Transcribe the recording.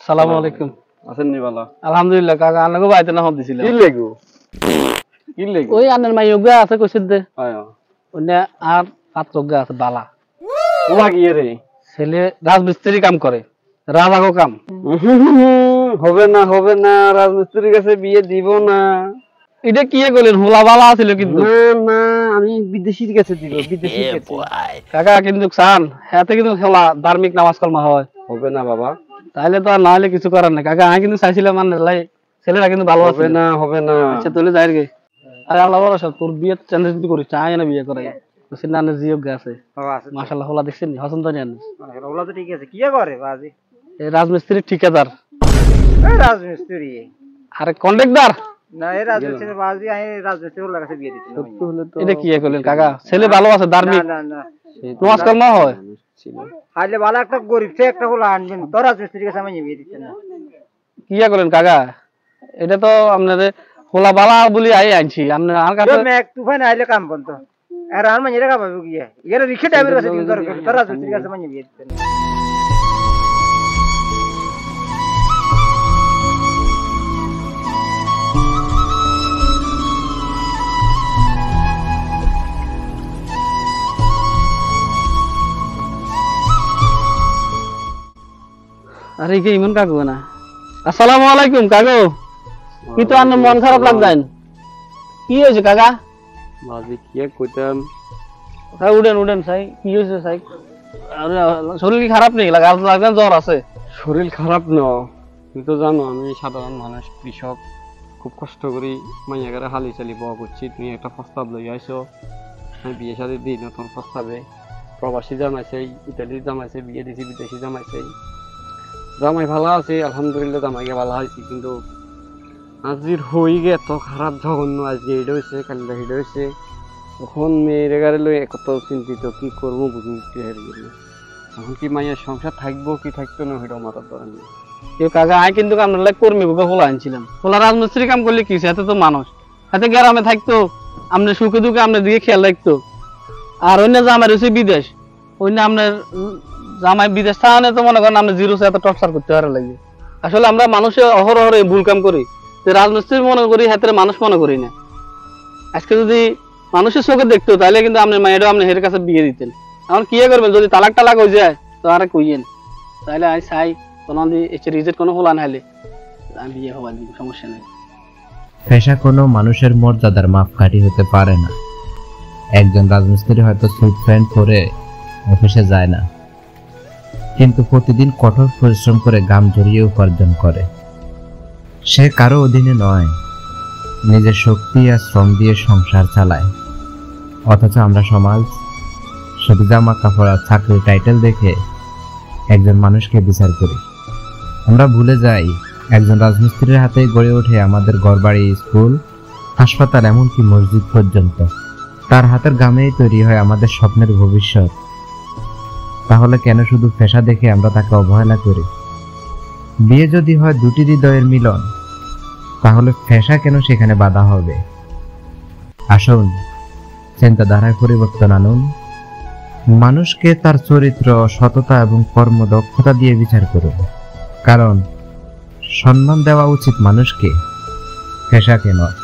আসসালামু আলাইকুম। আছেন নি ভালো? আলহামদুলিল্লাহ কাকা আনাগো বাইতে না হদ দিছিল। কি লেগো? কি লেগো? ওই আনের মাইয়োগা আছে কইছিস দে। আয়া। ওনে আর পাত্রগা আছে বালা। ওলা কি রে? ছেলে রাজমিস্ত্রি কাম করে। রাজাগো কাম। হবে না রাজমিস্ত্রির কাছে বিয়ে দিব না। এটা কি কইলেন হোলা বালা আছিল কিন্তু। না আমি বিদেশির কাছে দিব বিদেশির কাছে। কাকা কিন্তু সান হাতে কিন্তু হোলা ধার্মিক নামাজ কালমা হয়। হবে না বাবা। তাইলে তো আর না হলে কিছু করার নাই কাকা আমি কিন্তু চাইছিলাম মানে লাই ছেলেটা কিন্তু ভালো আছে হবে না আচ্ছা তাহলে যাই গে আরে আল্লাহ ভরসা তোর বিয়ে চেঞ্জ যদি করি চাই না বিয়ে করাই কইছিস না জিও আছে মাশাআল্লাহ হোলা দেখছেন নি হসন জানি আনিস হোলা তো ঠিক আছে কি করে বাজি এই রাজমিস্ত্রি ঠিকাদার এই রাজমিস্ত্রি আরে কন্ট্রাক্টর না এই রাজমিস্ত্রি বাজি আমি রাজমিস্ত্রির কাছে বিয়ে দিছি সত্য হলে তো এটা কি করলেন কাকা ছেলে ভালো আছে ধার্মিক না নামাজ কালমা হয় আইলে ভালো একটা গরিব সে একটা হোলা আনবেন তোর রাজমিস্ত্রির কাছে আমি বিয়ে দিচ্ছি না কি করলেন কাকা এটা তো আপনাদের হোলা বালা বলি আনছি আপনার আর কাছে এক তুফান আইলে কাম বন্ধ আর আর মানে রেখা পাবো গিয়ে এর রিক্সা ড্রাইভারের কাছে দিন দরকার তোর রাজমিস্ত্রির কাছে আমি বিয়ে দিচ্ছি না আরে কি ইমন কাকু না আসসালামু আলাইকুম কাকু কি তো আপনার মন খারাপ লাগছেন কি হয়েছে কাকা বাজি কি কইতাম উড়েন সাই কি হয়েছে সাই আরে শরীর কি খারাপ নেই লাগছেন জ্বর আছে শরীর খারাপ ন তুমি তো জানো আমি সাধারণ মানুষ কৃষক খুব কষ্ট করি মাইয়া করে হালি চালি বড় করছি তুমি একটা প্রস্তাব লই আইছো আমি বিয়ে শাদী দিই নতুন প্রস্তাবে প্রবাসী জামাইছে ইতালির জামাইছে বিয়ে দিছি বিদেশি জামাইছে জামাই ভালো আছে আলহামদুলিল্লাহ জামাইকে ভালো হয়েছি কিন্তু আজির হয়ে গে এত খারাপ জঘন্য আজকে এটা হয়েছে কালিটা এটা হয়েছে তখন মেয়ের গাড়ি লই কত চিন্তিত কি করবো বুঝতে হারিয়ে এখন কি মাইয়ার সংসার থাকবো কি থাকতো না সেটাও মাথার ধরেন না কেউ কাকা আমি কিন্তু আপনার কর্মী বুকে খোলা আনছিলাম খোলা রাজমিস্ত্রি কাম করলে কি এত তো মানুষ এত গ্রামে থাকতো আপনার সুখে দুঃখে আপনার দিকে খেয়াল রাখতো আর অন্য জামাই রয়েছে বিদেশ অন্য আপনার জামাই বিদেশ থাকানে তো মনে করেন আমরা জিরো এত টর্চার করতে পারে লাগে আসলে আমরা মানুষে অহরহ ভুল কাম করি রাজমিস্ত্রি মনে করি হাতের মানুষ মনে করি না আজকে যদি মানুষের চোখে দেখতো তাহলে কিন্তু আপনার মায়েরও আপনি হের কাছে বিয়ে দিতেন এখন কি করবেন যদি তালাক হয়ে যায় তো আর কইয়েন তাহলে আমি চাই তোমার রিজেক্ট কোনো হলা নাহলে আমি বিয়ে হওয়া দিব সমস্যা নেই পেশা কোনো মানুষের মর্যাদার মাপকাঠি হতে পারে না একজন রাজমিস্ত্রি হয়তো স্যুট প্যান্ট পরে অফিসে যায় না কিন্তু প্রতিদিন কঠোর পরিশ্রম করে ঘাম ঝরিয়ে উপার্জন করে সে কারো অধীনে নয় নিজের শক্তি আর শ্রম দিয়ে সংসার চালায় অথচ আমরা সমাজ শুধু জামা কাপড় আর চাকরির টাইটেল দেখে একজন মানুষকে বিচার করি আমরা ভুলে যাই একজন রাজমিস্ত্রির হাতে গড়ে ওঠে আমাদের ঘরবাড়ি স্কুল হাসপাতাল এমনকি মসজিদ পর্যন্ত তার হাতের ঘামেই তৈরি হয় আমাদের স্বপ্নের ভবিষ্যৎ তাহলে কেন শুধু পেশা দেখে আমরা তাকে অবহেলা করি বিয়ে যদি হয় দুটি হৃদয়ের মিলন তাহলে পেশা কেন সেখানে বাধা হবে আসুন চিন্তাধারায় পরিবর্তন আনুন মানুষকে তার চরিত্র সততা এবং কর্মদক্ষতা দিয়ে বিচার করুন কারণ সম্মান দেওয়া উচিত মানুষকে পেশাকে নয়